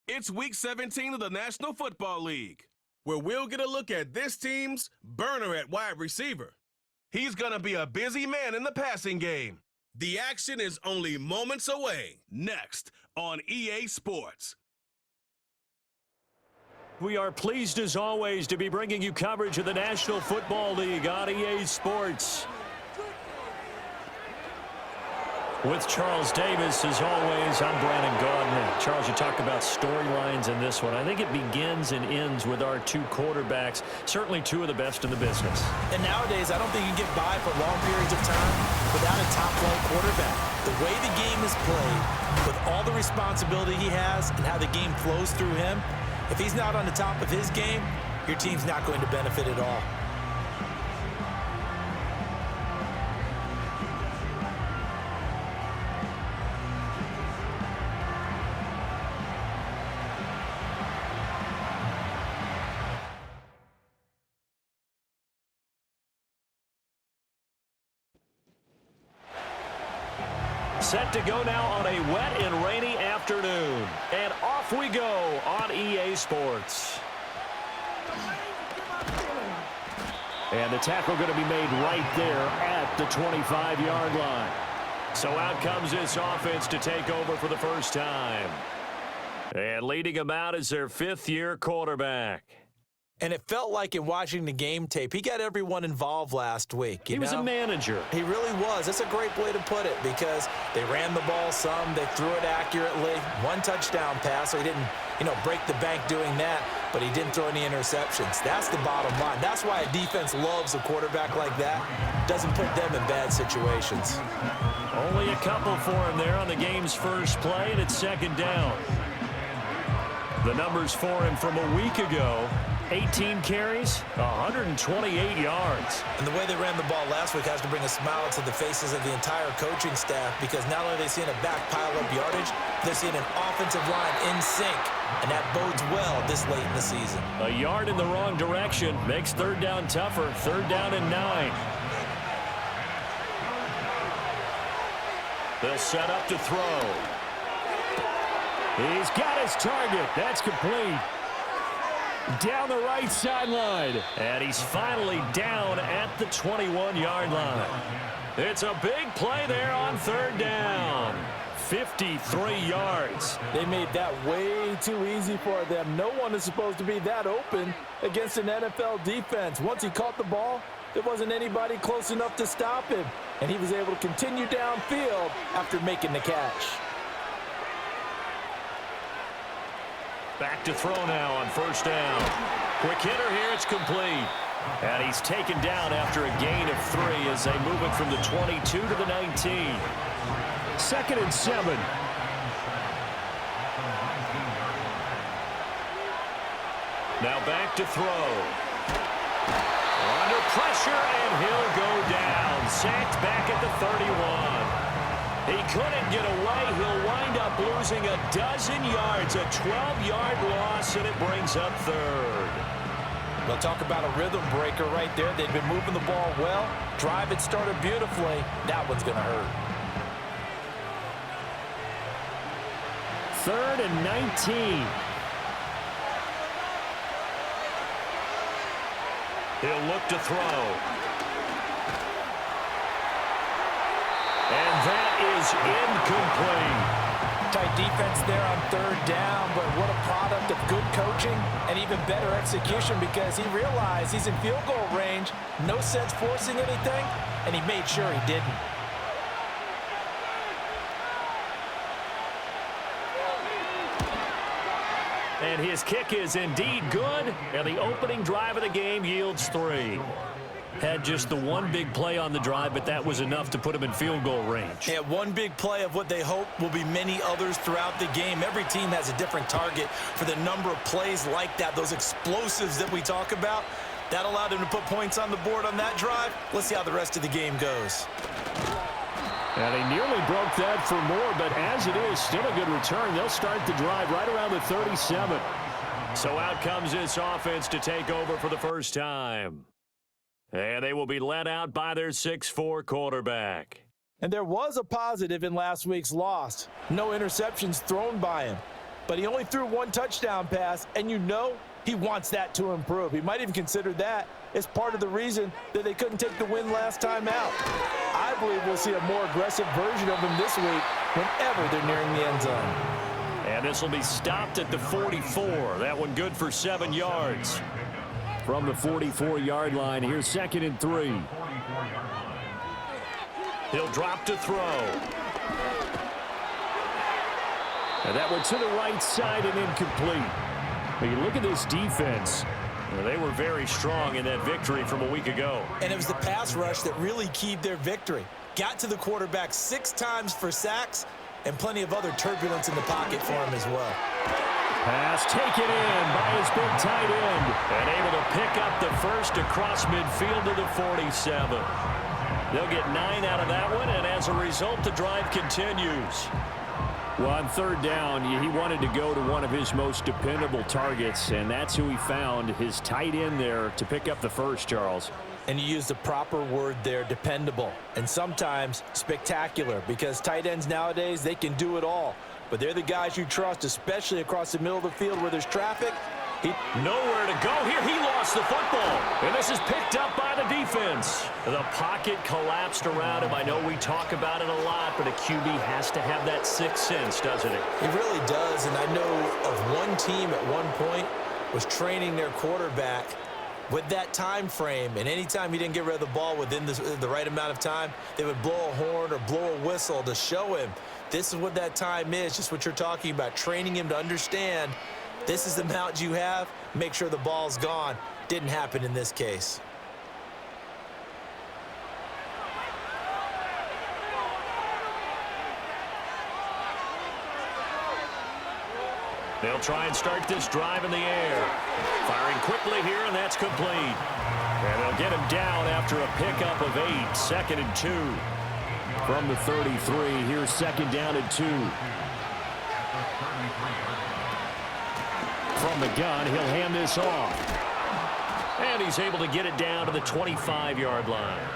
It's Week 17 of the National Football League, where we'll get a look at this team's burner at wide receiver. He's going to be a busy man in the passing game. The action is only moments away. Next on EA Sports. We are pleased as always to be bringing you coverage of the National Football League on EA Sports. With Charles Davis, as always, I'm Brandon Gardner. Charles, you talked about storylines in this one. I think it begins and ends with our two quarterbacks, certainly two of the best in the business. And nowadays, I don't think you can get by for long periods of time without a top-flight quarterback. The way the game is played, with all the responsibility he has and how the game flows through him, if he's not on the top of his game, your team's not going to benefit at all. Set to go now on a wet and rainy afternoon. And off we go on EA Sports. And the tackle going to be made right there at the 25-yard line. So out comes this offense to take over for the first time. And leading them out is their fifth-year quarterback. And it felt like in watching the game tape, he got everyone involved last week. He was a manager. He really was. That's a great way to put it because they ran the ball some, they threw it accurately. One touchdown pass, so he didn't, break the bank doing that, but he didn't throw any interceptions. That's the bottom line. That's why a defense loves a quarterback like that. Doesn't put them in bad situations. Only a couple for him there on the game's first play, and it's second down. The numbers for him from a week ago: 18 carries, 128 yards. And the way they ran the ball last week has to bring a smile to the faces of the entire coaching staff because not only are they seeing a back pile up yardage, they're seeing an offensive line in sync, and that bodes well this late in the season. A yard in the wrong direction makes third down tougher. Third down and 9. They'll set up to throw. He's got his target. That's complete. Down the right sideline. And he's finally down at the 21-yard line. It's a big play there on third down. 53 yards. They made that way too easy for them. No one is supposed to be that open against an NFL defense. Once he caught the ball, there wasn't anybody close enough to stop him. And he was able to continue downfield after making the catch. Back to throw now on first down. Quick hitter here, it's complete. And he's taken down after a gain of 3 as they move it from the 22 to the 19. Second and 7. Now back to throw. Under pressure, and he'll go down. Sacked back at the 31. He couldn't get away. He'll wind up losing a dozen yards, a 12-yard loss, and it brings up third. We'll talk about a rhythm breaker right there. They've been moving the ball well. Drive it started beautifully. That one's going to hurt. Third and 19. He'll look to throw. And that is incomplete. Tight defense there on third down, but what a product of good coaching and even better execution because he realized he's in field goal range. No sense forcing anything, and he made sure he didn't. And his kick is indeed good, and the opening drive of the game yields 3. Had just the one big play on the drive, but that was enough to put him in field goal range. Yeah, one big play of what they hope will be many others throughout the game. Every team has a different target for the number of plays like that, those explosives that we talk about. That allowed him to put points on the board on that drive. Let's see how the rest of the game goes. And he nearly broke that for more, but as it is, still a good return. They'll start the drive right around the 37. So out comes this offense to take over for the first time. And they will be led out by their 6'4" quarterback. And there was a positive in last week's loss. No interceptions thrown by him. but he only threw one touchdown pass, and you know he wants that to improve. He might even consider that as part of the reason that they couldn't take the win last time out. I believe we'll see a more aggressive version of him this week whenever they're nearing the end zone. And this will be stopped at the 44. That one good for 7 yards. From the 44-yard line, here's 2nd and 3. He'll drop to throw. And that one to the right side and incomplete. But you look at this defense. They were very strong in that victory from a week ago. And it was the pass rush that really keyed their victory. Got to the quarterback 6 times for sacks and plenty of other turbulence in the pocket for him as well. Pass taken in by his big tight end. And able to pick up the first across midfield to the 47. They'll get 9 out of that one, and as a result, the drive continues. Well, on 3rd down, he wanted to go to one of his most dependable targets, and that's who he found, his tight end there, to pick up the first, Charles. And you use the proper word there, dependable, and sometimes spectacular, because tight ends nowadays, they can do it all. But they're the guys you trust, especially across the middle of the field where there's traffic. Nowhere to go here. He lost the football. And this is picked up by the defense. The pocket collapsed around him. I know we talk about it a lot, but a QB has to have that sixth sense, doesn't it? It really does, and I know of one team at one point was training their quarterback with that time frame, and anytime he didn't get rid of the ball within the right amount of time, they would blow a horn or blow a whistle to show him this is what that time is, just what you're talking about, training him to understand this is the amount you have, make sure the ball's gone. Didn't happen in this case. They'll try and start this drive in the air. Firing quickly here, and that's complete. And they'll get him down after a pickup of 8, 2nd and 2. From the 33, here's 2nd down and 2. From the gun, he'll hand this off. And he's able to get it down to the 25-yard line.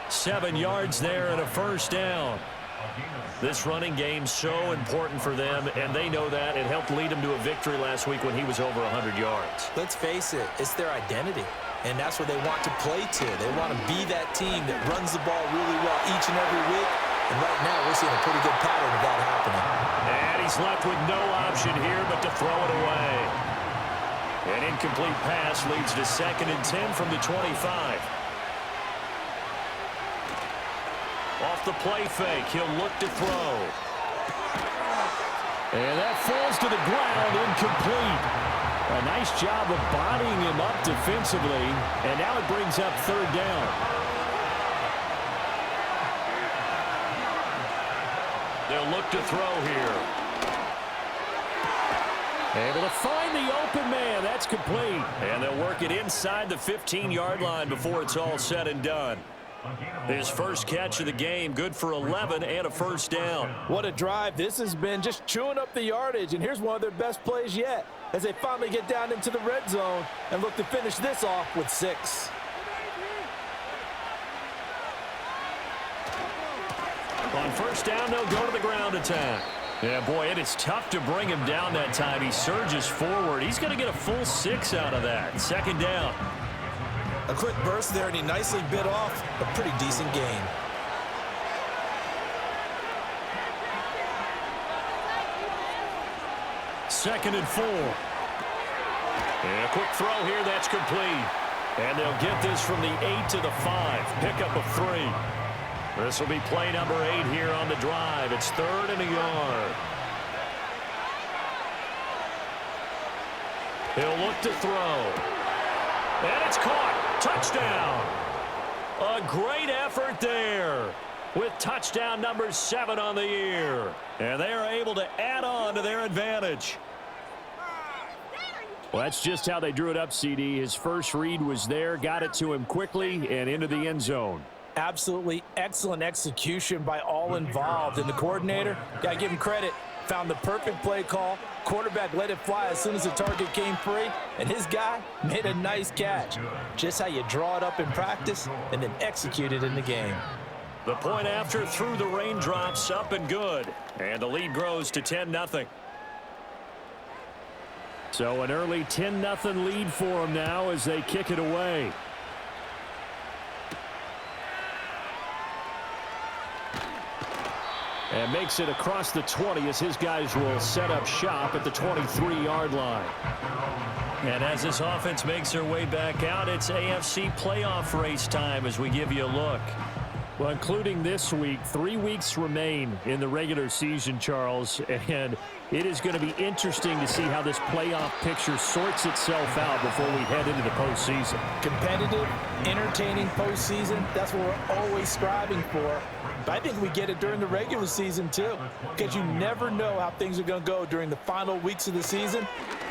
7 yards there and a first down. This running game's so important for them, and they know that. It helped lead them to a victory last week when he was over 100 yards. Let's face it, it's their identity, and that's what they want to play to. They want to be that team that runs the ball really well each and every week, and right now we're seeing a pretty good pattern of that happening. And he's left with no option here but to throw it away. An incomplete pass leads to 2nd and 10 from the 25. Off the play fake, he'll look to throw. And that falls to the ground, incomplete. A nice job of bodying him up defensively, and now it brings up 3rd down. They'll look to throw here. Able to find the open man. That's complete. And they'll work it inside the 15-yard line before it's all said and done. His first catch of the game, good for 11 and a first down. What a drive this has been, just chewing up the yardage. And here's one of their best plays yet as they finally get down into the red zone and look to finish this off with 6. On first down, they'll go to the ground attack. Yeah, boy, it is tough to bring him down that time. He surges forward. He's going to get a full 6 out of that. 2nd down. A quick burst there, and he nicely bit off a pretty decent gain. Second and 4. And a quick throw here, that's complete. And they'll get this from the 8 to the 5. Pickup of 3. This will be play number 8 here on the drive. It's 3rd and a yard. He'll look to throw. And it's caught. Touchdown. A great effort there with touchdown number 7 on the year. And they are able to add on to their advantage. Well, that's just how they drew it up, CD. His first read was there, got it to him quickly, and into the end zone. Absolutely excellent execution by all involved. And the coordinator, got to give him credit, found the perfect play call. Quarterback let it fly as soon as the target came free, and his guy made a nice catch. Just how you draw it up in practice and then execute it in the game. The point after through the raindrops, up and good. And the lead grows to 10-0. So an early 10-0 lead for them now as they kick it away. And makes it across the 20 as his guys will set up shop at the 23-yard line. And as this offense makes their way back out, it's AFC playoff race time as we give you a look. Well, including this week, 3 weeks remain in the regular season, Charles, and it is going to be interesting to see how this playoff picture sorts itself out before we head into the postseason. Competitive, entertaining postseason, that's what we're always striving for. But I think we get it during the regular season, too, because you never know how things are going to go during the final weeks of the season.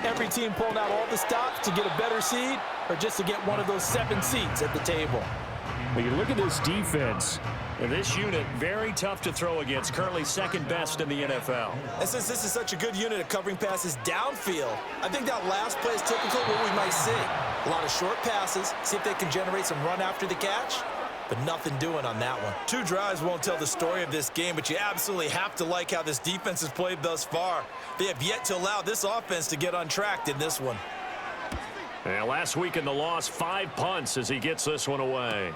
Every team pulling out all the stops to get a better seed or just to get one of those 7 seats at the table. When you look at this defense, and this unit, very tough to throw against, currently second best in the NFL. And since this is such a good unit at covering passes downfield, I think that last play is typical of what we might see. A lot of short passes, see if they can generate some run after the catch, but nothing doing on that one. 2 drives won't tell the story of this game, but you absolutely have to like how this defense has played thus far. They have yet to allow this offense to get untracked in this one. And last week in the loss, 5 punts as he gets this one away.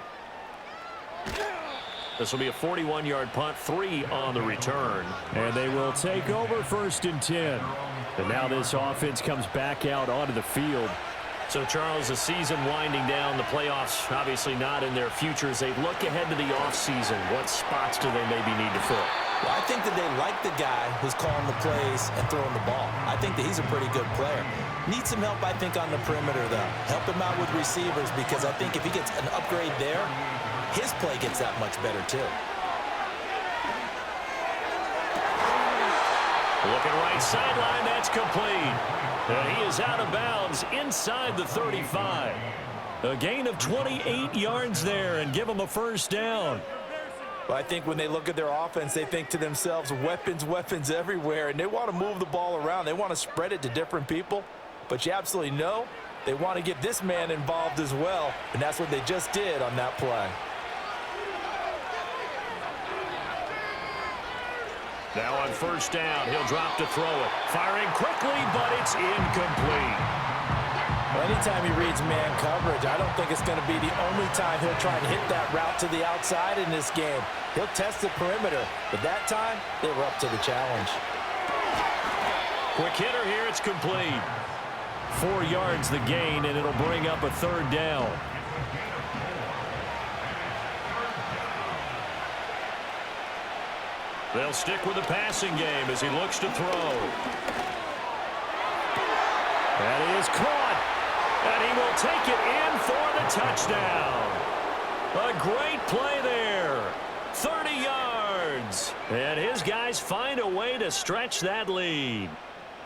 This will be a 41-yard punt, 3 on the return. And they will take over 1st and 10. And now this offense comes back out onto the field. So, Charles, the season winding down, the playoffs obviously not in their future. As they look ahead to the offseason, what spots do they maybe need to fill? Well, I think that they like the guy who's calling the plays and throwing the ball. I think that he's a pretty good player. Needs some help, I think, on the perimeter, though. Help him out with receivers because I think if he gets an upgrade there, his play gets that much better, too. Looking right sideline, that's complete. And he is out of bounds inside the 35. A gain of 28 yards there and give him a 1st down. Well, I think when they look at their offense, they think to themselves, weapons, weapons everywhere, and they want to move the ball around. They want to spread it to different people, but you absolutely know they want to get this man involved as well, and that's what they just did on that play. Now on 1st down, he'll drop to throw it. Firing quickly, but it's incomplete. Well, anytime he reads man coverage, I don't think it's going to be the only time he'll try and hit that route to the outside in this game. He'll test the perimeter, but that time, they were up to the challenge. Quick hitter here, it's complete. 4 yards the gain, and it'll bring up a 3rd down. They'll stick with the passing game as he looks to throw. And he is caught. And he will take it in for the touchdown. A great play there. 30 yards. And his guys find a way to stretch that lead.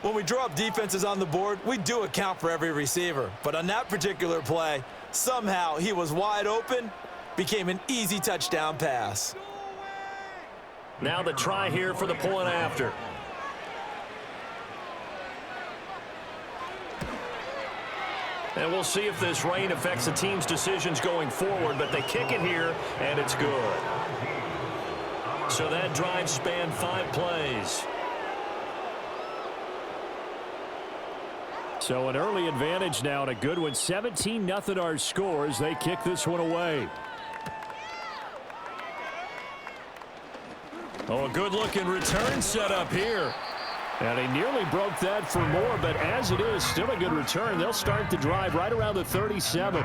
When we draw up defenses on the board, we do account for every receiver. But on that particular play, somehow he was wide open, became an easy touchdown pass. Now the try here for the point after. And we'll see if this rain affects the team's decisions going forward, but they kick it here, and it's good. So that drive spanned 5 plays. So an early advantage now and a good one. 17-0 our scores. They kick this one away. Oh, a good-looking return set up here. And he nearly broke that for more, but as it is, still a good return. They'll start the drive right around the 37.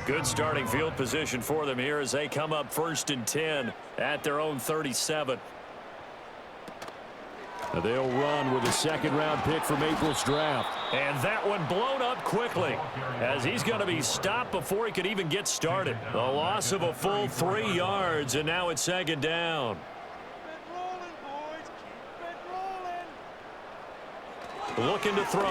Good starting field position for them here as they come up 1st and 10 at their own 37. They'll run with a 2nd-round pick from April's draft. And that one blown up quickly as he's going to be stopped before he could even get started. A loss of a full 3 yards, and now it's 2nd down. Looking to throw.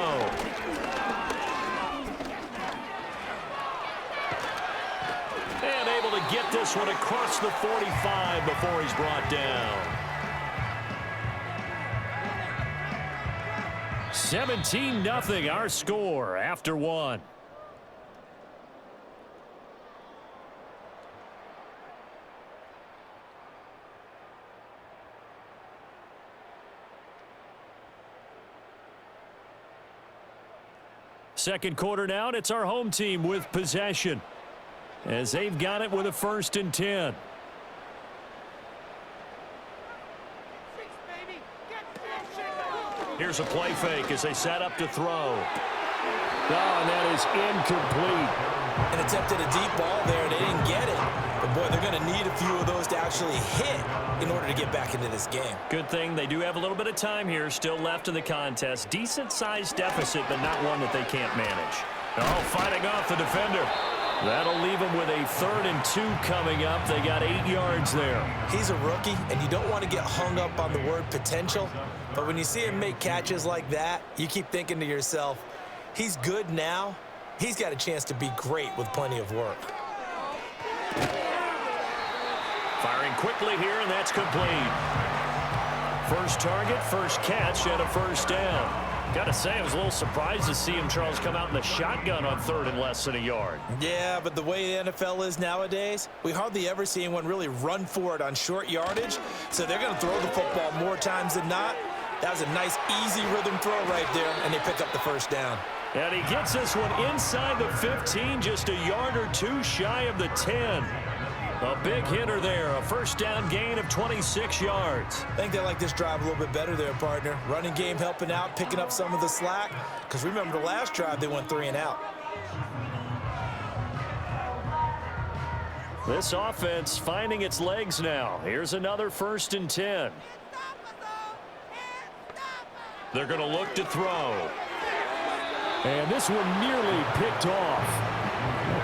And able to get this one across the 45 before he's brought down. 17-0 our score after 1. Second quarter now, and it's our home team with possession, as they've got it with a 1st and 10. Here's a play fake as they set up to throw. Oh, and that is incomplete. And attempted a deep ball there, and they didn't get it. But, boy, they're going to need a few of those to actually hit in order to get back into this game. Good thing they do have a little bit of time here still left in the contest. Decent-sized deficit, but not one that they can't manage. Oh, fighting off the defender. That'll leave them with a 3rd and 2 coming up. They got 8 yards there. He's a rookie, and you don't want to get hung up on the word potential. But when you see him make catches like that, you keep thinking to yourself, he's good now. He's got a chance to be great with plenty of work. Firing quickly here, and that's complete. First target, first catch, and a 1st down. Got to say, I was a little surprised to see him, Charles, come out in the shotgun on 3rd and less than a yard. Yeah, but the way the NFL is nowadays, we hardly ever see anyone really run for it on short yardage. So they're going to throw the football more times than not. That was a nice, easy rhythm throw right there, and they pick up the 1st down. And he gets this one inside the 15, just a yard or 2 shy of the 10. A big hitter there, a 1st down gain of 26 yards. I think they like this drive a little bit better there, partner. Running game helping out, picking up some of the slack. Because remember the last drive, they went 3 and out. This offense finding its legs now. Here's another 1st and 10. They're going to look to throw. And this one nearly picked off.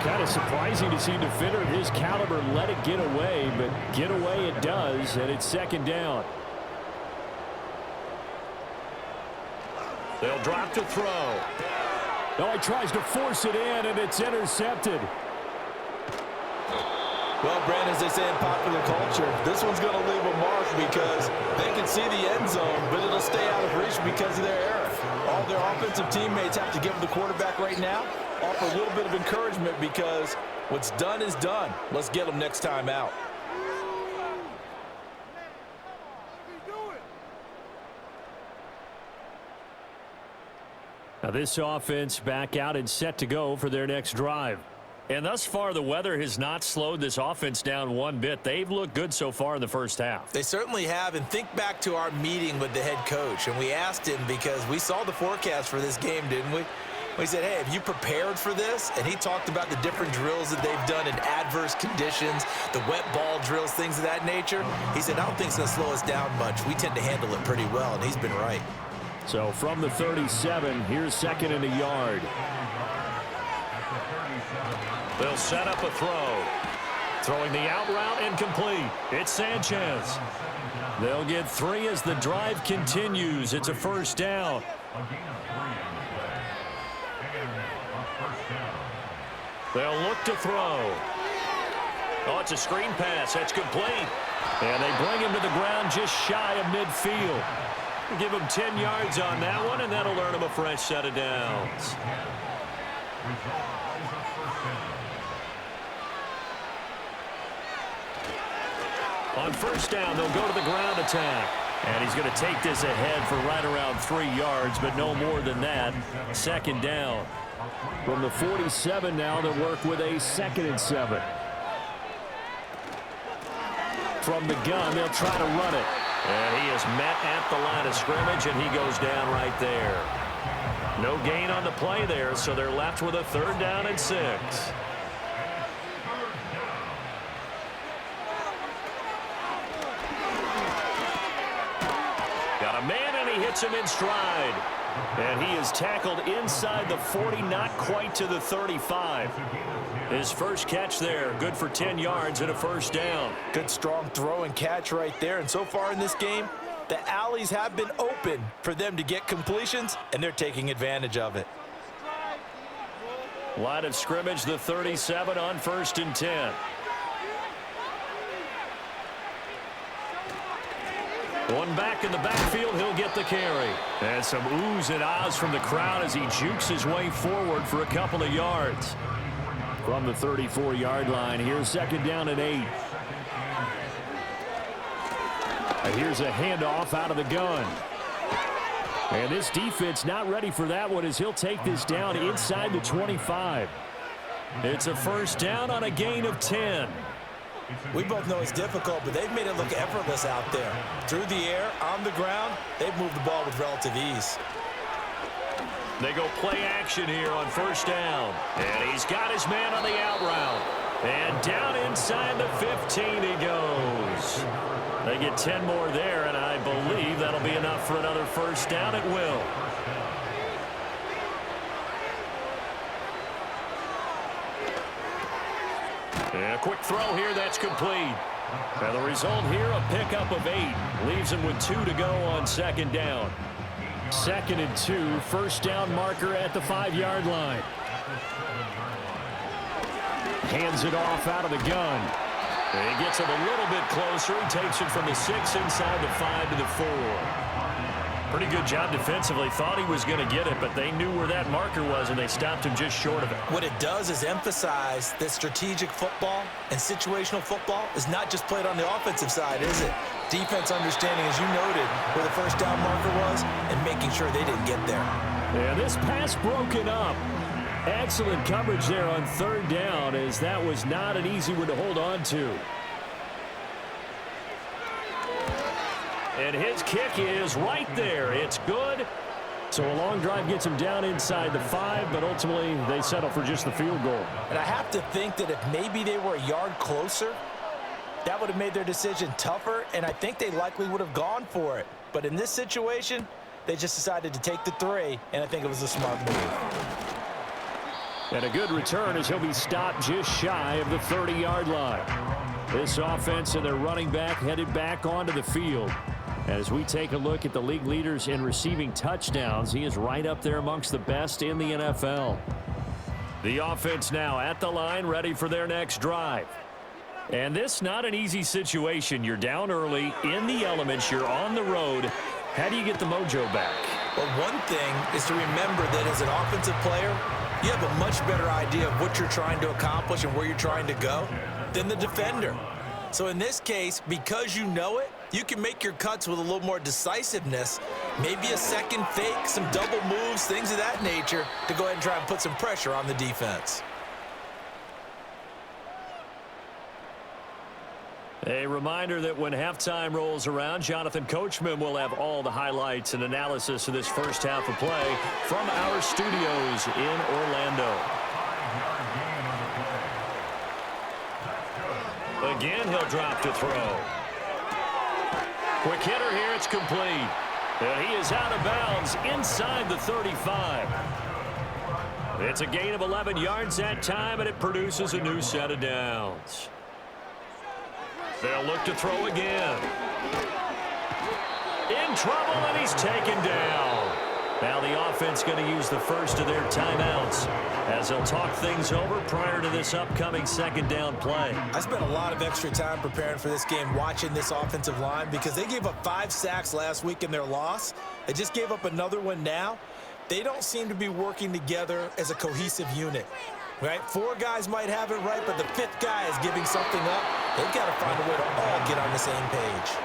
Kind of surprising to see a defender of his caliber let it get away, but get away it does, and it's 2nd down. They'll drop to throw. Oh, he tries to force it in, and it's intercepted. Well, Brandon, as they say in popular culture, this one's going to leave a mark because they can see the end zone, but it'll stay out of reach because of their error. All their offensive teammates have to give the quarterback right now, offer a little bit of encouragement because what's done is done. Let's get them next time out. Now this offense back out and set to go for their next drive. And thus far, the weather has not slowed this offense down one bit. They've looked good so far in the 1st half. They certainly have, and think back to our meeting with the head coach, and we asked him because we saw the forecast for this game, didn't we? We said, hey, have you prepared for this? And he talked about the different drills that they've done in adverse conditions, the wet ball drills, things of that nature. He said, I don't think it's going to slow us down much. We tend to handle it pretty well, and he's been right. So from the 37, here's 2nd and a yard. They'll set up a throw. Throwing the out route incomplete. It's Sanchez. They'll get 3 as the drive continues. It's a 1st down. They'll look to throw. Oh, it's a screen pass. That's complete. And they bring him to the ground just shy of midfield. Give him 10 yards on that one, and that'll earn him a fresh set of downs. On 1st down, they'll go to the ground attack. And he's going to take this ahead for right around 3 yards, but no more than that. 2nd down. From the 47 now, they'll work with a 2nd and 7. From the gun, they'll try to run it. And he is met at the line of scrimmage, and he goes down right there. No gain on the play there, so they're left with a 3rd down and 6. Got a man, and he hits him in stride. And he is tackled inside the 40, not quite to the 35. His first catch there, good for 10 yards and a 1st down. Good strong throw and catch right there. And so far in this game, the alleys have been open for them to get completions, and they're taking advantage of it. Line of scrimmage, the 37 on 1st and 10. One back in the backfield, he'll get the carry. And some oohs and ahs from the crowd as he jukes his way forward for a couple of yards. From the 34-yard line, here's 2nd down and 8. And here's a handoff out of the gun. And this defense not ready for that one as he'll take this down inside the 25. It's a first down on a gain of 10. We both know it's difficult, but they've made it look effortless out there. Through the air, on the ground, they've moved the ball with relative ease. They go play action here on first down. And he's got his man on the out route. And down inside the 15 he goes. They get 10 more there, and I believe that'll be enough for another first down. It will. And a quick throw here, that's complete. And the result here, a pickup of 8. Leaves him with 2 to go on second down. 2nd and 2, first down marker at the 5-yard line. Hands it off out of the gun. And he gets it a little bit closer. He takes it from the 6 inside the 5 to the 4. Pretty good job defensively. Thought he was going to get it, but they knew where that marker was, and they stopped him just short of it. What it does is emphasize that strategic football and situational football is not just played on the offensive side, is it? Defense understanding, as you noted, where the first down marker was and making sure they didn't get there. And this pass broken up. Excellent coverage there on third down, as that was not an easy one to hold on to. And his kick is right there. It's good. So a long drive gets him down inside the 5, but ultimately they settle for just the field goal. And I have to think that if maybe they were a yard closer, that would have made their decision tougher, and I think they likely would have gone for it. But in this situation, they just decided to take the 3, and I think it was a smart move. And a good return as he'll be stopped just shy of the 30-yard line. This offense and their running back headed back onto the field. As we take a look at the league leaders in receiving touchdowns, he is right up there amongst the best in the NFL. The offense now at the line, ready for their next drive. And this not an easy situation. You're down early, in the elements, you're on the road. How do you get the mojo back? Well, one thing is to remember that as an offensive player, you have a much better idea of what you're trying to accomplish and where you're trying to go than the defender. So in this case, because you know it, you can make your cuts with a little more decisiveness, maybe a second fake, some double moves, things of that nature, to go ahead and try and put some pressure on the defense. A reminder that when halftime rolls around, Jonathan Coachman will have all the highlights and analysis of this first half of play from our studios in Orlando. Again, he'll drop to throw. Quick hitter here, it's complete. And he is out of bounds inside the 35. It's a gain of 11 yards that time, and it produces a new set of downs. They'll look to throw again. In trouble, and he's taken down. Now the offense going to use the first of their timeouts as they'll talk things over prior to this upcoming second down play. I spent a lot of extra time preparing for this game watching this offensive line because they gave up 5 sacks last week in their loss. They just gave up another one now. They don't seem to be working together as a cohesive unit. Right? 4 guys might have it right, but the 5th guy is giving something up. They've got to find a way to all get on the same page.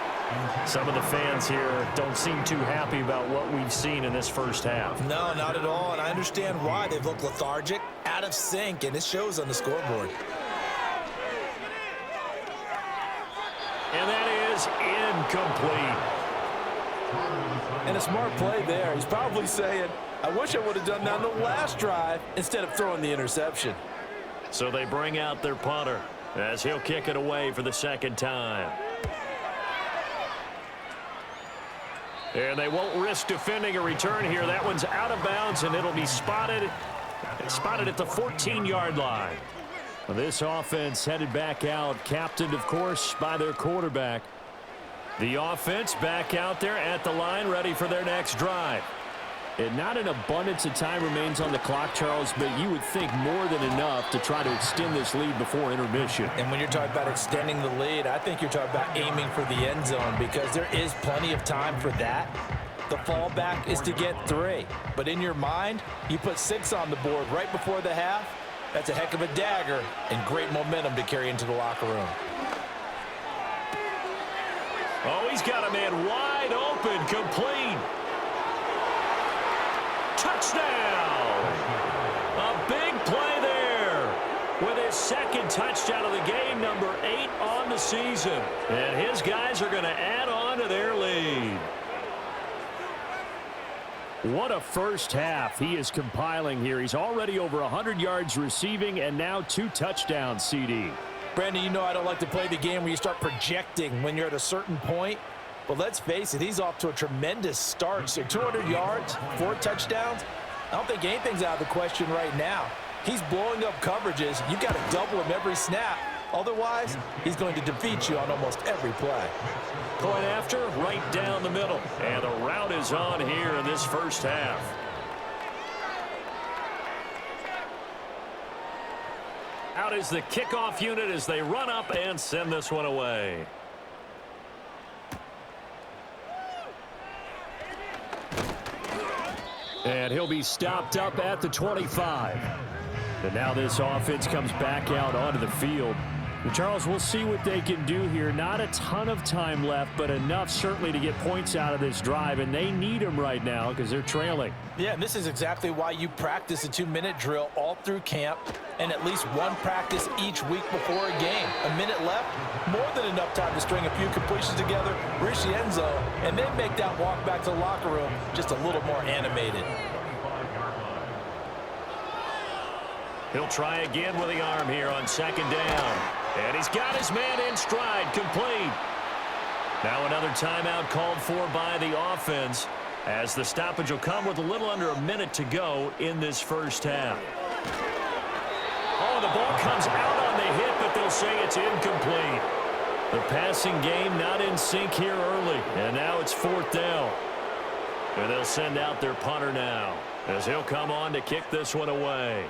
Some of the fans here don't seem too happy about what we've seen in this first half. No, not at all, and I understand why. They've looked lethargic, out of sync, and it shows on the scoreboard. And that is incomplete. And a smart play there. He's probably saying, I wish I would have done that on the last drive instead of throwing the interception. So they bring out their punter as he'll kick it away for the second time. And they won't risk defending a return here. That one's out of bounds, and it'll be spotted at the 14-yard line. This offense headed back out, captained, of course, by their quarterback. The offense back out there at the line, ready for their next drive. And not an abundance of time remains on the clock, Charles, but you would think more than enough to try to extend this lead before intermission. And when you're talking about extending the lead, I think you're talking about aiming for the end zone because there is plenty of time for that. The fallback is to get 3. But in your mind, you put 6 on the board right before the half. That's a heck of a dagger and great momentum to carry into the locker room. Oh, he's got a man wide open, complete. touchdown! A big play there with his second touchdown of the game, number 8 on the season. And his guys are going to add on to their lead. What a first half he is compiling here. He's already over 100 yards receiving and now 2 touchdowns, CD. Brandon, you know I don't like to play the game where you start projecting when you're at a certain point. But let's face it, he's off to a tremendous start. So 200 yards, 4 touchdowns. I don't think anything's out of the question right now. He's blowing up coverages. You've got to double him every snap. Otherwise, he's going to defeat you on almost every play. Point after, right down the middle. And the route is on here in this first half. Out is the kickoff unit as they run up and send this one away. And he'll be stopped up at the 25. And now this offense comes back out onto the field. And Charles, we'll see what they can do here. Not a ton of time left, but enough certainly to get points out of this drive. And they need them right now because they're trailing. Yeah, and this is exactly why you practice a 2-minute drill all through camp and at least one practice each week before a game. A minute left, more than enough time to string a few completions together, reach the end zone, and then make that walk back to the locker room just a little more animated. He'll try again with the arm here on second down. And he's got his man in stride, complete. Now another timeout called for by the offense as the stoppage will come with a little under a minute to go in this first half. Oh, the ball comes out on the hit, but they'll say it's incomplete. The passing game not in sync here early, and now it's 4th down. And they'll send out their punter now as he'll come on to kick this one away.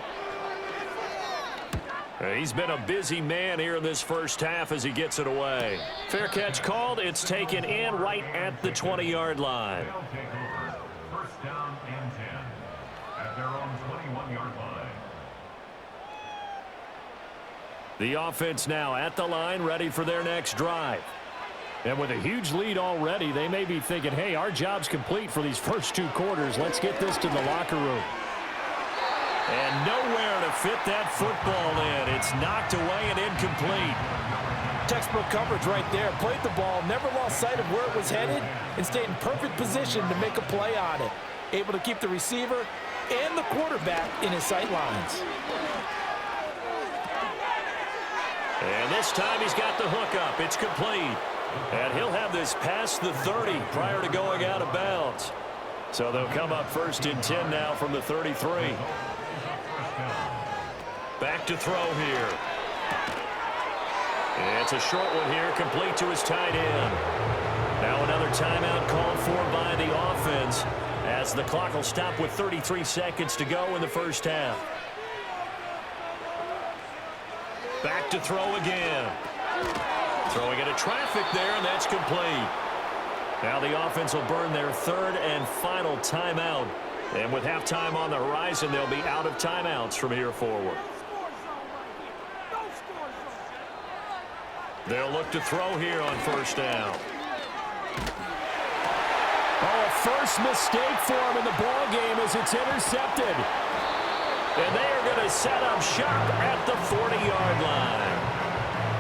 He's been a busy man here in this first half as he gets it away. Fair catch called. It's taken in right at the 20-yard line. First down and 10 at their own 21-yard line. The offense now at the line, ready for their next drive. And with a huge lead already, they may be thinking, hey, our job's complete for these first 2 quarters. Let's get this to the locker room. And nowhere to fit that football in. It's knocked away and incomplete. Textbook coverage right there. Played the ball, never lost sight of where it was headed, and stayed in perfect position to make a play on it. Able to keep the receiver and the quarterback in his sight lines. And this time he's got the hook up. It's complete. And he'll have this past the 30 prior to going out of bounds. So they'll come up 1st and 10 now from the 33. Back to throw here. It's a short one here, complete to his tight end. Now another timeout called for by the offense as the clock will stop with 33 seconds to go in the first half. Back to throw again. Throwing into traffic there, and that's complete. Now the offense will burn their 3rd and final timeout. And with halftime on the horizon, they'll be out of timeouts from here forward. They'll look to throw here on 1st down. Oh, a first mistake for him in the ball game as it's intercepted. And they are going to set up shop at the 40-yard line.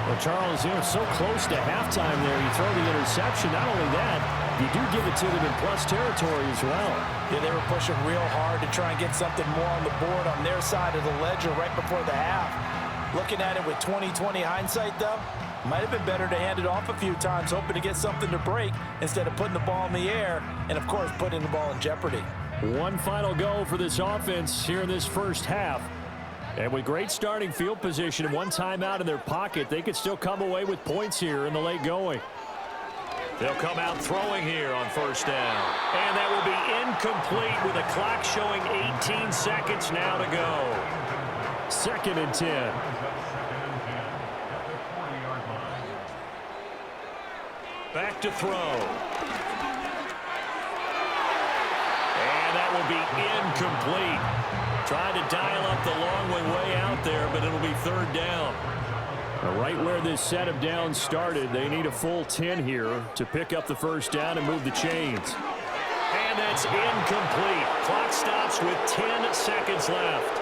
Well, Charles, so close to halftime there. You throw the interception. Not only that, you do give it to them in plus territory as well. Yeah, they were pushing real hard to try and get something more on the board on their side of the ledger right before the half. Looking at it with 20/20 hindsight, though, might have been better to hand it off a few times, hoping to get something to break instead of putting the ball in the air and, of course, putting the ball in jeopardy. One final go for this offense here in this first half. And with great starting field position and one timeout in their pocket, they could still come away with points here in the late going. They'll come out throwing here on 1st down. And that will be incomplete with a clock showing 18 seconds now to go. 2nd and 10. Back to throw. And that will be incomplete. Trying to dial up the long way out there, but it'll be 3rd down. Right where this set of downs started, they need a full 10 here to pick up the 1st down and move the chains. And And that's incomplete. Clock stops with 10 seconds left.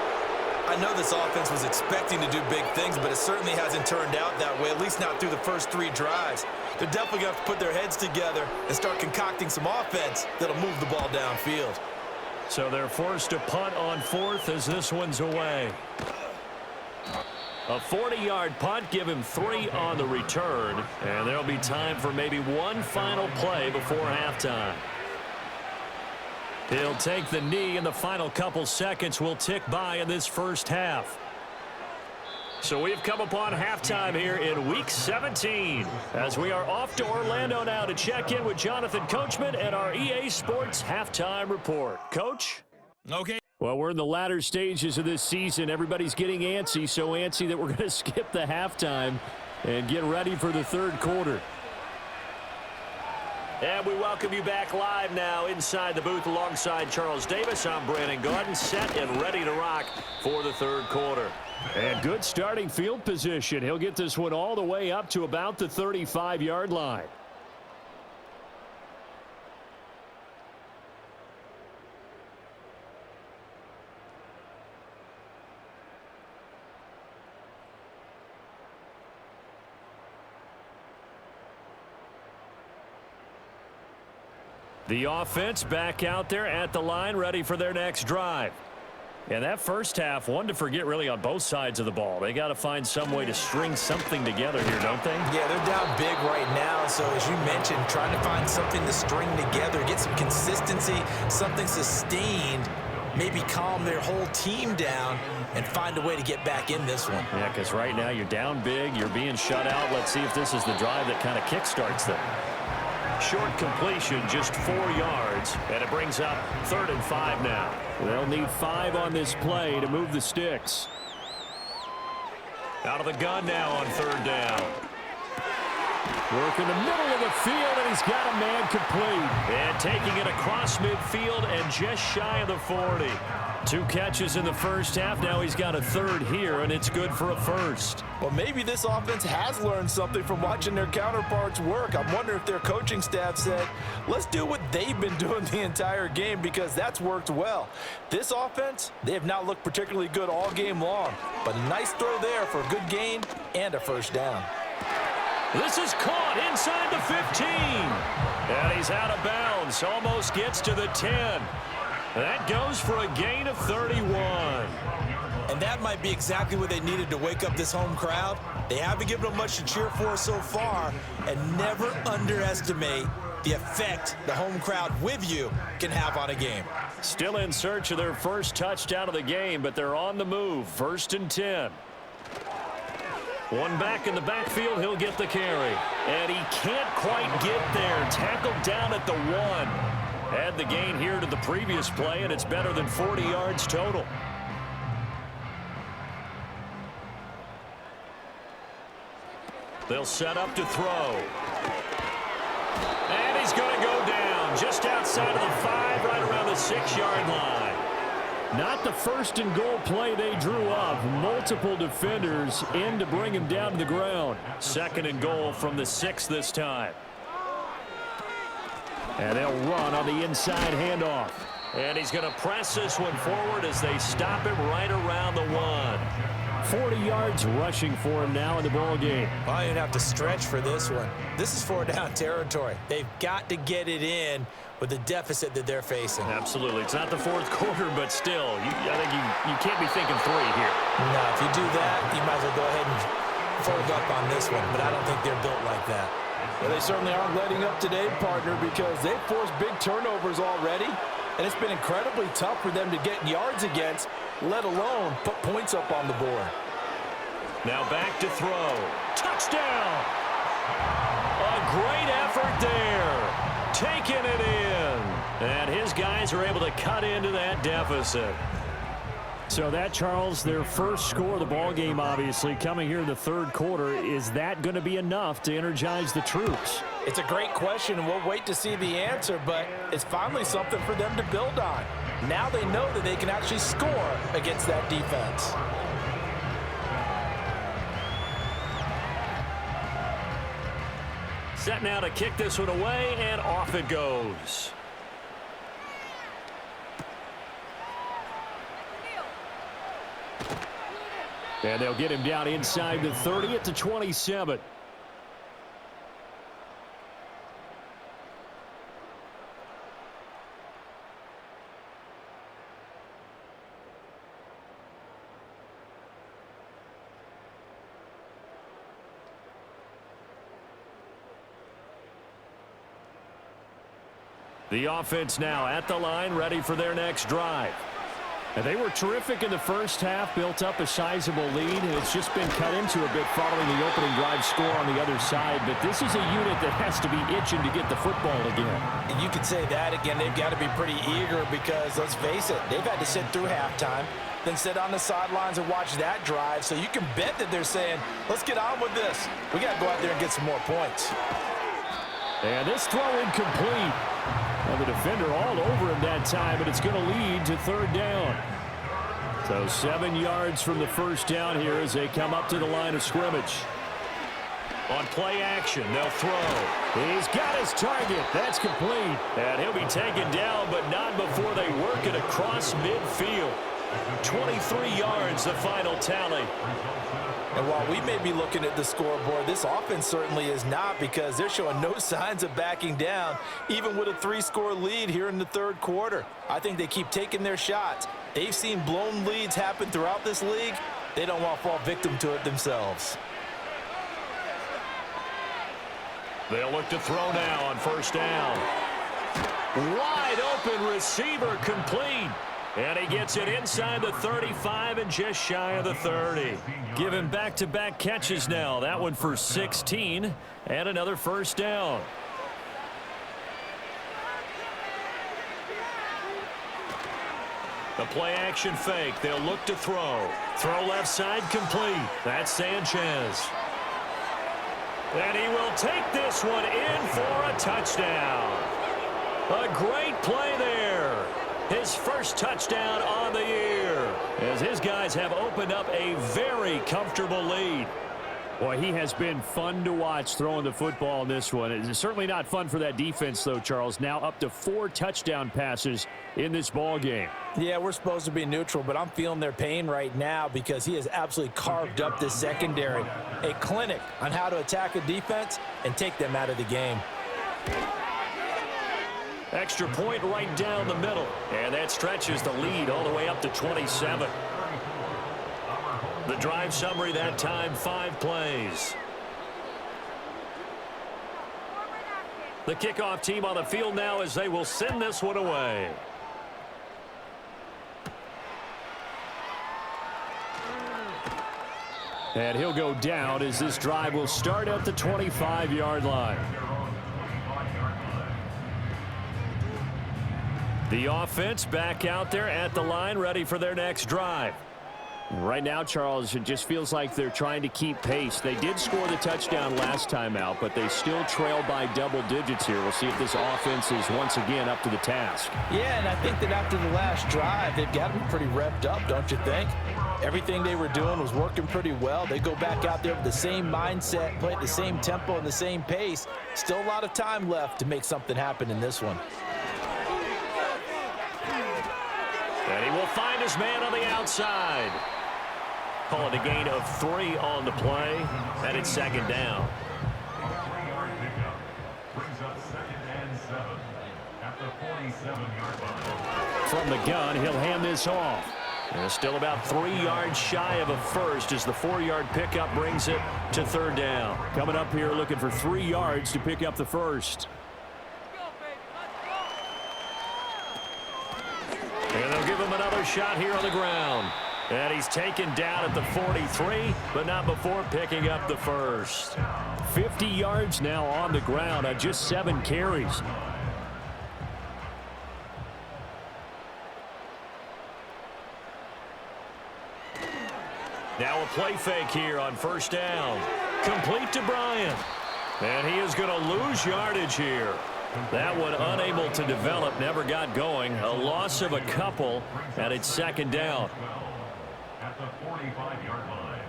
I know this offense was expecting to do big things, but it certainly hasn't turned out that way, at least not through the first 3 drives. They're definitely going to have to put their heads together and start concocting some offense that'll move the ball downfield. So they're forced to punt on 4th as this one's away. A 40-yard punt, give him 3 on the return, and there'll be time for maybe one final play before halftime. He'll take the knee, and the final couple seconds will tick by in this first half. So we've come upon halftime here in Week 17 as we are off to Orlando now to check in with Jonathan Coachman and our EA Sports Halftime Report. Coach? Okay. Well, we're in the latter stages of this season. Everybody's getting antsy, so antsy that we're going to skip the halftime and get ready for the third quarter. And we welcome you back live now inside the booth alongside Charles Davis. I'm Brandon Gordon, set and ready to rock for the third quarter. And good starting field position. He'll get this one all the way up to about the 35-yard line. The offense back out there at the line, ready for their next drive. And that first half, one to forget really on both sides of the ball. They got to find some way to string something together here, don't they? Yeah, they're down big right now. So as you mentioned, trying to find something to string together, get some consistency, something sustained, maybe calm their whole team down and find a way to get back in this one. Yeah, because right now you're down big, you're being shut out. Let's see if this is the drive that kind of kickstarts them. Short completion, just 4 yards, and it brings up 3rd and 5 now. They'll need 5 on this play to move the sticks. Out of the gun now on 3rd down. Work in the middle of the field, and he's got a man complete. And taking it across midfield and just shy of the 40. 2 catches in the first half. Now he's got a 3rd here, and it's good for a 1st. Well, maybe this offense has learned something from watching their counterparts work. I'm wondering if their coaching staff said, let's do what they've been doing the entire game, because that's worked well. This offense, they have not looked particularly good all game long, but a nice throw there for a good gain and a first down. This is caught inside the 15. And he's out of bounds. Almost gets to the 10. That goes for a gain of 31. And that might be exactly what they needed to wake up this home crowd. They haven't given them much to cheer for so far, and never underestimate the effect the home crowd with you can have on a game. Still in search of their first touchdown of the game, but they're on the move. 1st and 10. One back in the backfield, he'll get the carry. And he can't quite get there. Tackled down at the 1. Add the gain here to the previous play, and it's better than 40 yards total. They'll set up to throw. And he's going to go down just outside of the 5, right around the 6-yard line. Not the 1st and goal play they drew up. Multiple defenders in to bring him down to the ground. 2nd and goal from the 6 this time. And they'll run on the inside handoff. And he's going to press this one forward as they stop him right around the 1. 40 yards rushing for him now in the ball game. Well, you don't have to stretch for this one. This is 4-down territory. They've got to get it in with the deficit that they're facing. Absolutely. It's not the 4th quarter, but still, I think you can't be thinking 3 here. No, if you do that, you might as well go ahead and fold up on this one, but I don't think they're built like that. Well, they certainly aren't letting up today, partner, because they've forced big turnovers already, and it's been incredibly tough for them to get yards against, let alone put points up on the board. Now back to throw. Touchdown! A great effort there. Taking it in. And his guys are able to cut into that deficit. So that, Charles, their first score of the ball game, obviously, coming here in the third quarter. Is that going to be enough to energize the troops? It's a great question, and we'll wait to see the answer, but it's finally something for them to build on. Now they know that they can actually score against that defense. Set now to kick this one away, and off it goes. And they'll get him down inside the 30 at the 27. The offense now at the line, ready for their next drive. And they were terrific in the first half, built up a sizable lead, and it's just been cut into a bit following the opening drive score on the other side. But this is a unit that has to be itching to get the football again. And you could say that again. They've got to be pretty eager because, let's face it, they've had to sit through halftime, then sit on the sidelines and watch that drive. So you can bet that they're saying, let's get on with this. We got to go out there and get some more points. And this throw incomplete. Well, the defender all over him that time, but it's going to lead to third down. So 7 yards from the first down here as they come up to the line of scrimmage. On play action, they'll throw. He's got his target. That's complete. And he'll be taken down, but not before they work it across midfield. 23 yards, the final tally. And while we may be looking at the scoreboard, this offense certainly is not, because they're showing no signs of backing down, even with a 3-score lead here in the third quarter. I think they keep taking their shots. They've seen blown leads happen throughout this league. They don't want to fall victim to it themselves. They'll look to throw now on first down. Wide open receiver, complete. And he gets it inside the 35 and just shy of the 30. Given back-to-back catches now. That one for 16 and another first down. The play action fake. They'll look to throw. Throw left side, complete. That's Sanchez. And he will take this one in for a touchdown. A great play there. His first touchdown on the year, as his guys have opened up a very comfortable lead. Boy, he has been fun to watch throwing the football in this one. It's certainly not fun for that defense, though, Charles. Now up to 4 touchdown passes in this ball game. Yeah, we're supposed to be neutral, but I'm feeling their pain right now because he has absolutely carved up this secondary. A clinic on how to attack a defense and take them out of the game. Extra point right down the middle. And that stretches the lead all the way up to 27. The drive summary that time, 5 plays. The kickoff team on the field now as they will send this one away. And he'll go down as this drive will start at the 25-yard line. The offense back out there at the line, ready for their next drive. Right now, Charles, it just feels like they're trying to keep pace. They did score the touchdown last time out, but they still trail by double digits here. We'll see if this offense is once again up to the task. Yeah, and I think that after the last drive, they've got to be pretty revved up, don't you think? Everything they were doing was working pretty well. They go back out there with the same mindset, play at the same tempo and the same pace. Still a lot of time left to make something happen in this one. And he will find his man on the outside. Call it a gain of 3 on the play, and it's second down. 3-yard pickup brings up 2nd and 7 at the 47-yard line. From the gun, he'll hand this off. And still about 3 yards shy of a first as the 4-yard pickup brings it to third down. Coming up here looking for 3 yards to pick up the first. And they'll give him another shot here on the ground. And he's taken down at the 43, but not before picking up the first. 50 yards now on the ground on just 7 carries. Now a play fake here on first down. Complete to Bryant. And he is going to lose yardage here. That one unable to develop, never got going. A loss of a couple, and it's second down. At the 45-yard line.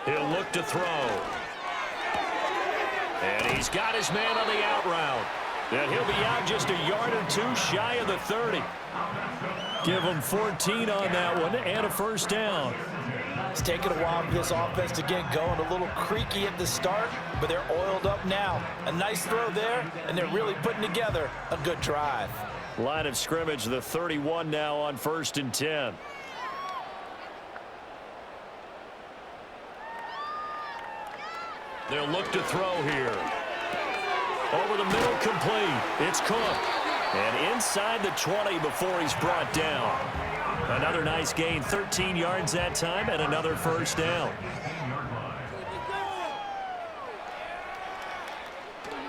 He'll look to throw. And he's got his man on the out route. And he'll be out just a yard or two shy of the 30. Give him 14 on that one and a first down. It's taken a while for this offense to get going. A little creaky at the start, but they're oiled up now. A nice throw there, and they're really putting together a good drive. Line of scrimmage, the 31 now on 1st and 10. They'll look to throw here. Over the middle, complete. It's Cook. And inside the 20 before he's brought down. Another nice gain, 13 yards that time, and another first down.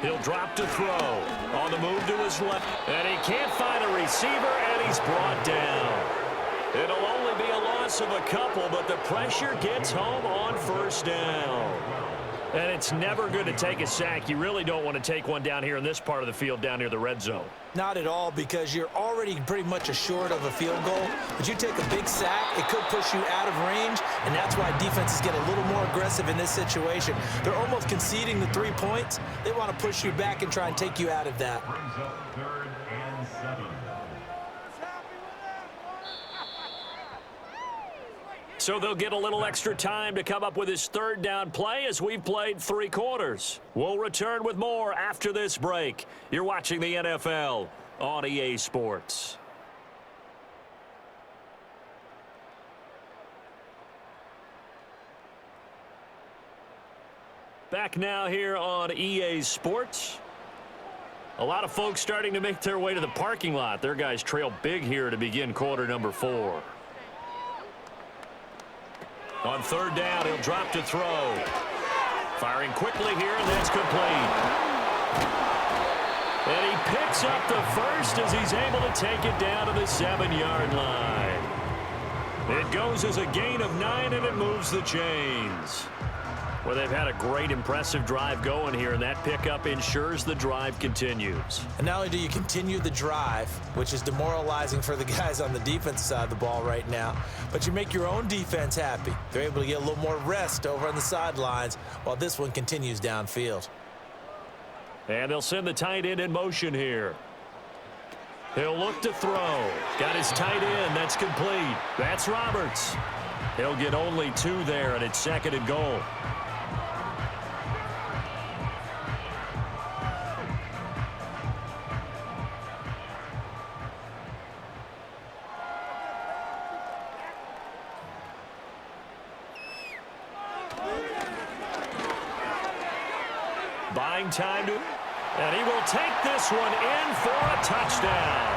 He'll drop to throw. On the move to his left. And he can't find a receiver, and he's brought down. It'll only be a loss of a couple, but the pressure gets home on first down. And it's never good to take a sack. You really don't want to take one down here in this part of the field down near the red zone. Not at all, because you're already pretty much assured of a field goal. But you take a big sack, it could push you out of range, and that's why defenses get a little more aggressive in this situation. They're almost conceding the 3 points. They want to push you back and try and take you out of that. Brings up 3rd and 7. So they'll get a little extra time to come up with his 3rd down play as we've played 3 quarters. We'll return with more after this break. You're watching the NFL on EA Sports. Back now here on EA Sports. A lot of folks starting to make their way to the parking lot. Their guys trail big here to begin quarter number 4. On 3rd down, he'll drop to throw. Firing quickly here, and that's complete. And he picks up the first as he's able to take it down to the 7-yard line. It goes as a gain of 9, and it moves the chains. Well, they've had a great, impressive drive going here, and that pickup ensures the drive continues. And not only do you continue the drive, which is demoralizing for the guys on the defensive side of the ball right now, but you make your own defense happy. They're able to get a little more rest over on the sidelines while this one continues downfield. And they'll send the tight end in motion here. He'll look to throw. Got his tight end. That's complete. That's Roberts. He'll get only 2 there, and it's 2nd and goal. Buying time to, and he will take this one in for a touchdown.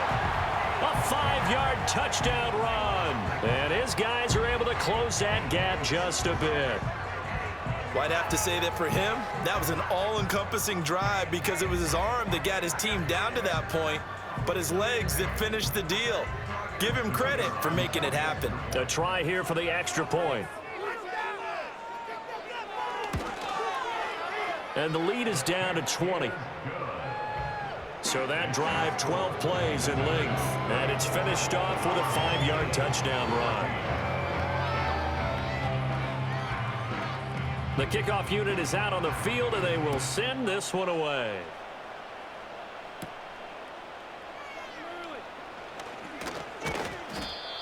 A 5-yard touchdown run. And his guys are able to close that gap just a bit. Well, I'd have to say that for him, that was an all-encompassing drive because it was his arm that got his team down to that point, but his legs that finished the deal. Give him credit for making it happen. A try here for the extra point. And the lead is down to 20. So that drive, 12 plays in length. And it's finished off with a 5-yard touchdown run. The kickoff unit is out on the field, and they will send this one away.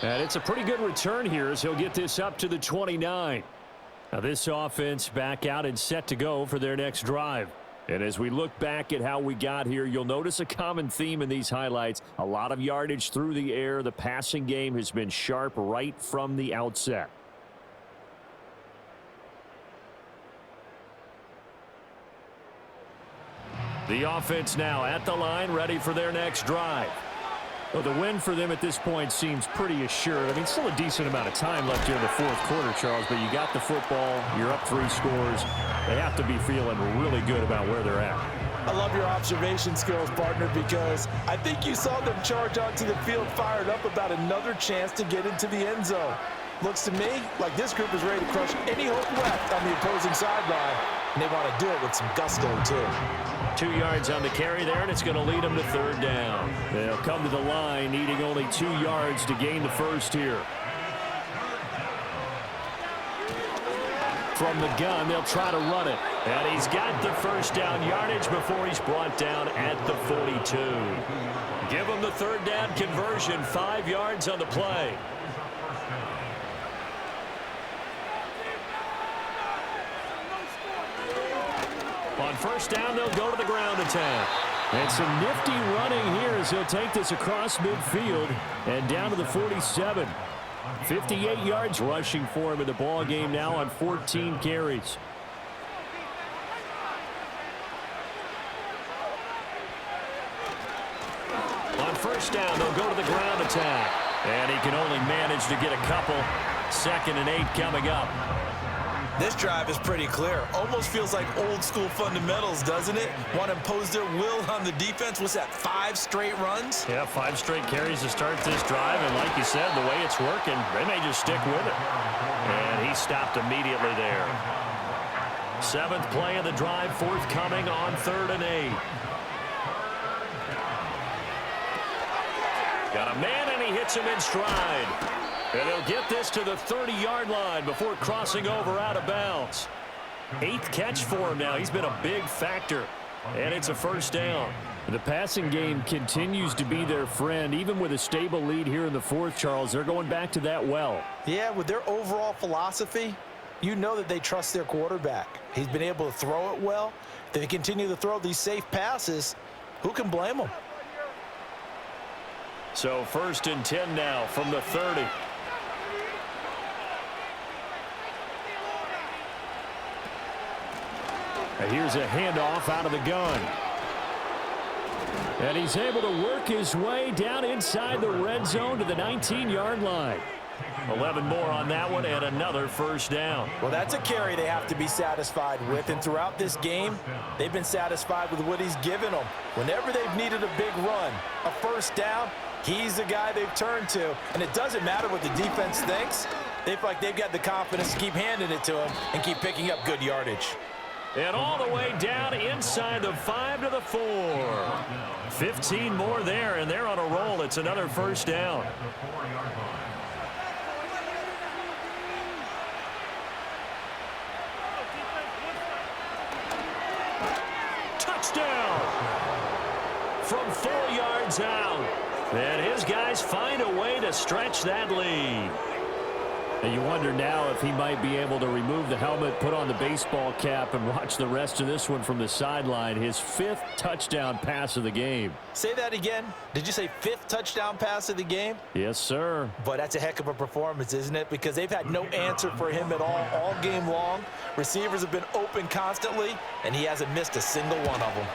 And it's a pretty good return here as he'll get this up to the 29. Now this offense back out and set to go for their next drive. And as we look back at how we got here, you'll notice a common theme in these highlights. A lot of yardage through the air. The passing game has been sharp right from the outset. The offense now at the line, ready for their next drive. Well, the win for them at this point seems pretty assured. I mean, still a decent amount of time left here in the 4th quarter, Charles, but you got the football, you're up 3 scores. They have to be feeling really good about where they're at. I love your observation skills, partner, because I think you saw them charge onto the field fired up about another chance to get into the end zone. Looks to me like this group is ready to crush any hope left on the opposing sideline, and they want to do it with some gusto, too. 2 yards on the carry there, and it's going to lead them to 3rd down. They'll come to the line, needing only 2 yards to gain the first here. From the gun, they'll try to run it. And he's got the first down yardage before he's brought down at the 42. Give him the third down conversion, 5 yards on the play. On first down, they'll go to the ground attack. And some nifty running here as he'll take this across midfield and down to the 47. 58 yards rushing for him in the ball game now on 14 carries. On first down, they'll go to the ground attack. And he can only manage to get a couple. 2nd and 8 coming up. This drive is pretty clear. Almost feels like old school fundamentals, doesn't it? Want to impose their will on the defense. What's that, 5 straight runs? Yeah, 5 straight carries to start this drive. And like you said, the way it's working, they may just stick with it. And he stopped immediately there. 7th play of the drive, forthcoming on 3rd and 8. Got a man, and he hits him in stride. And they'll get this to the 30-yard line before crossing over out of bounds. 8th catch for him now. He's been a big factor. And it's a first down. The passing game continues to be their friend. Even with a stable lead here in the 4th, Charles, they're going back to that well. Yeah, with their overall philosophy, you know that they trust their quarterback. He's been able to throw it well. If they continue to throw these safe passes, who can blame them? So 1st and 10 now from the 30. Here's a handoff out of the gun. And he's able to work his way down inside the red zone to the 19-yard line. 11 more on that one and another first down. Well, that's a carry they have to be satisfied with. And throughout this game, they've been satisfied with what he's given them. Whenever they've needed a big run, a first down, he's the guy they've turned to. And it doesn't matter what the defense thinks. They feel like they've got the confidence to keep handing it to him and keep picking up good yardage. And all the way down inside the 5 to the 4. 15 more there, and they're on a roll. It's another first down. Touchdown! From 4 yards out. And his guys find a way to stretch that lead. And you wonder now if he might be able to remove the helmet, put on the baseball cap, and watch the rest of this one from the sideline. His 5th touchdown pass of the game. Say that again. Did you say 5th touchdown pass of the game? Yes, sir. But that's a heck of a performance, isn't it? Because they've had no answer for him at all game long. Receivers have been open constantly, and he hasn't missed a single one of them.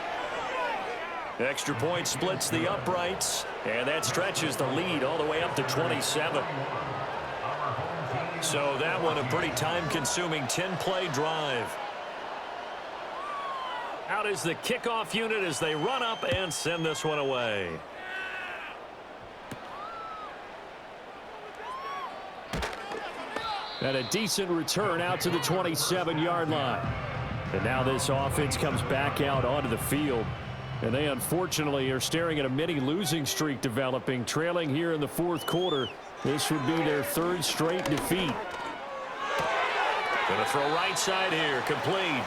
Extra point splits the uprights, and that stretches the lead all the way up to 27. So that one a pretty time-consuming 10-play drive. Out is the kickoff unit as they run up and send this one away. And a decent return out to the 27-yard line. And now this offense comes back out onto the field. And they unfortunately are staring at a mini losing streak developing, trailing here in the 4th quarter. This would be their 3rd straight defeat. Going to throw right side here, complete.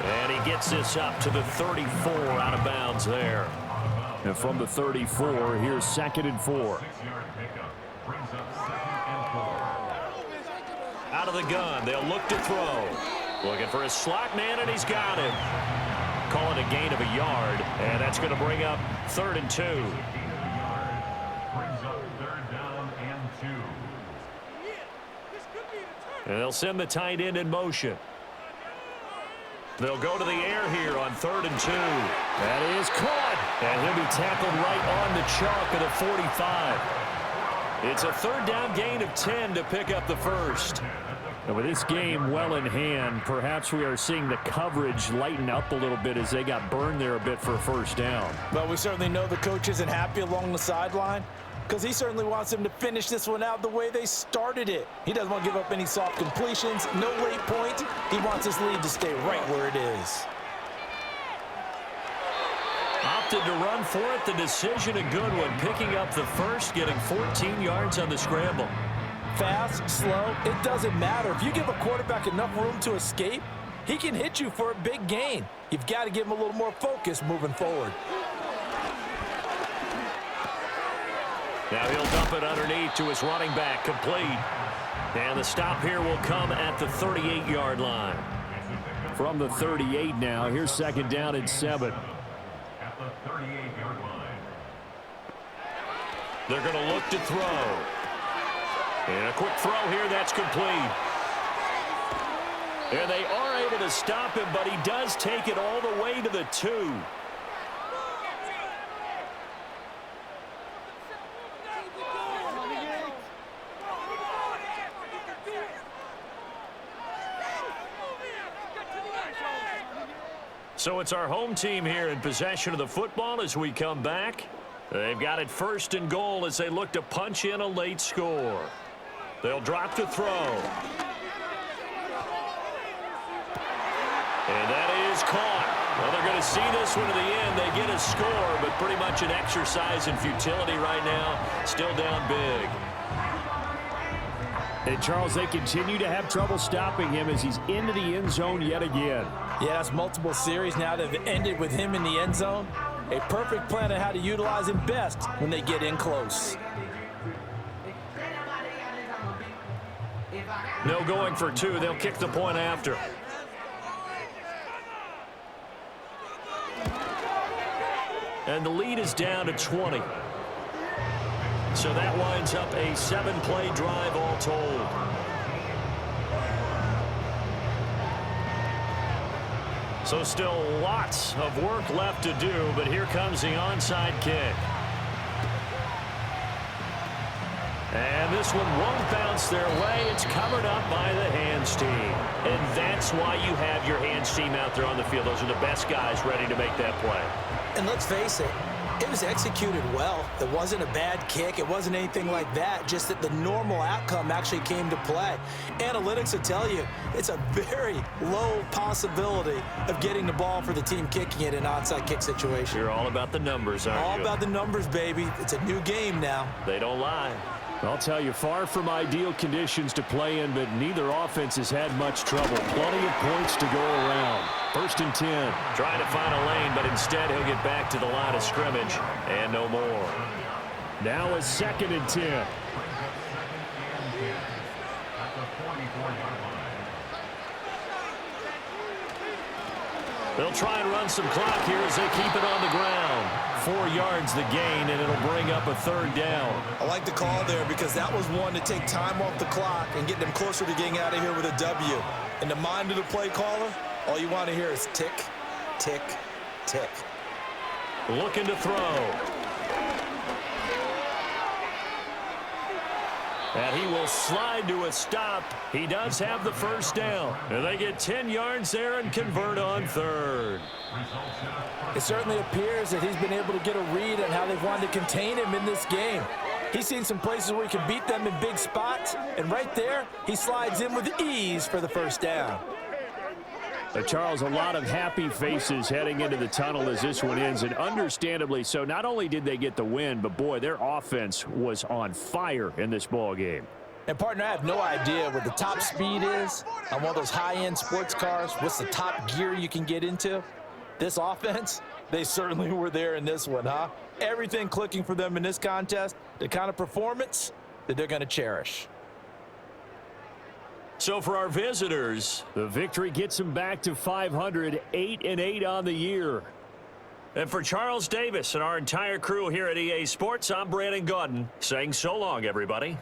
And he gets this up to the 34, out of bounds there. And from the 34, here's 2nd and 4. 6-yard pickup brings up 2nd and 4. Out of the gun, they'll look to throw. Looking for his slot man, and he's got him. Call it a gain of a yard, and that's going to bring up 3rd and 2. And they'll send the tight end in motion. They'll go to the air here on 3rd and 2. That is caught. And he'll be tackled right on the chalk of the 45. It's a 3rd down gain of 10 to pick up the first. And with this game well in hand, perhaps we are seeing the coverage lighten up a little bit as they got burned there a bit for a first down. But we certainly know the coach isn't happy along the sideline, because he certainly wants them to finish this one out the way they started it. He doesn't want to give up any soft completions, no late points. He wants his lead to stay right where it is. Opted to run for it. The decision a good one. Picking up the first, getting 14 yards on the scramble. Fast, slow, it doesn't matter. If you give a quarterback enough room to escape, He can hit you for a big gain. You've got to give him a little more focus moving forward. Now he'll dump it underneath to his running back, complete. And the stop here will come at the 38-yard line. From the 38 now, here's second down and 7. At the 38-yard line. They're going to look to throw. And a quick throw here, that's complete. And they are able to stop him, but he does take it all the way to the 2. So it's our home team here in possession of the football as we come back. They've got it first and goal as they look to punch in a late score. They'll drop to throw. And that is caught. Well, they're going to see this one to the end. They get a score, but pretty much an exercise in futility right now. Still down big. And, Charles, they continue to have trouble stopping him as he's into the end zone yet again. Yeah, that's multiple series now that have ended with him in the end zone. A perfect plan on how to utilize him best when they get in close. No going for 2. They'll kick the point after. And the lead is down to 20. So that winds up a 7-play drive all told. So still lots of work left to do, but here comes the onside kick. And this one won't bounce their way. It's covered up by the hands team. And that's why you have your hands team out there on the field. Those are the best guys ready to make that play. And let's face it, it was executed well. It wasn't a bad kick. It wasn't anything like that. Just that the normal outcome actually came to play. Analytics will tell you it's a very low possibility of getting the ball for the team kicking it in an onside kick situation. You're all about the numbers, aren't you? All about the numbers, baby. It's a new game now. They don't lie. I'll tell you, far from ideal conditions to play in, but neither offense has had much trouble. Plenty of points to go around. First and 10. Trying to find a lane, but instead he'll get back to the line of scrimmage and no more. Now a second and 10. At the 44-yard line. They'll try and run some clock here as they keep it on the ground. 4 yards the gain, and it'll bring up a third down. I like the call there because that was one to take time off the clock and get them closer to getting out of here with a W. In the mind of the play caller, all you want to hear is tick, tick, tick. Looking to throw. And he will slide to a stop. He does have the first down. And they get 10 yards there and convert on third. It certainly appears that he's been able to get a read on how they've wanted to contain him in this game. He's seen some places where he can beat them in big spots, and right there, he slides in with ease for the first down. Charles, a lot of happy faces heading into the tunnel as this one ends, and understandably so. Not only did they get the win, but boy, their offense was on fire in this ball game. And partner, I have no idea what the top speed is on one of those high-end sports cars. What's the top gear you can get into? This offense, they certainly were there in this one, huh? Everything clicking for them in this contest, the kind of performance that they're going to cherish. So for our visitors, the victory gets them back to 500, 8-8 on the year. And for Charles Davis and our entire crew here at EA Sports, I'm Brandon Gaudin saying so long, everybody.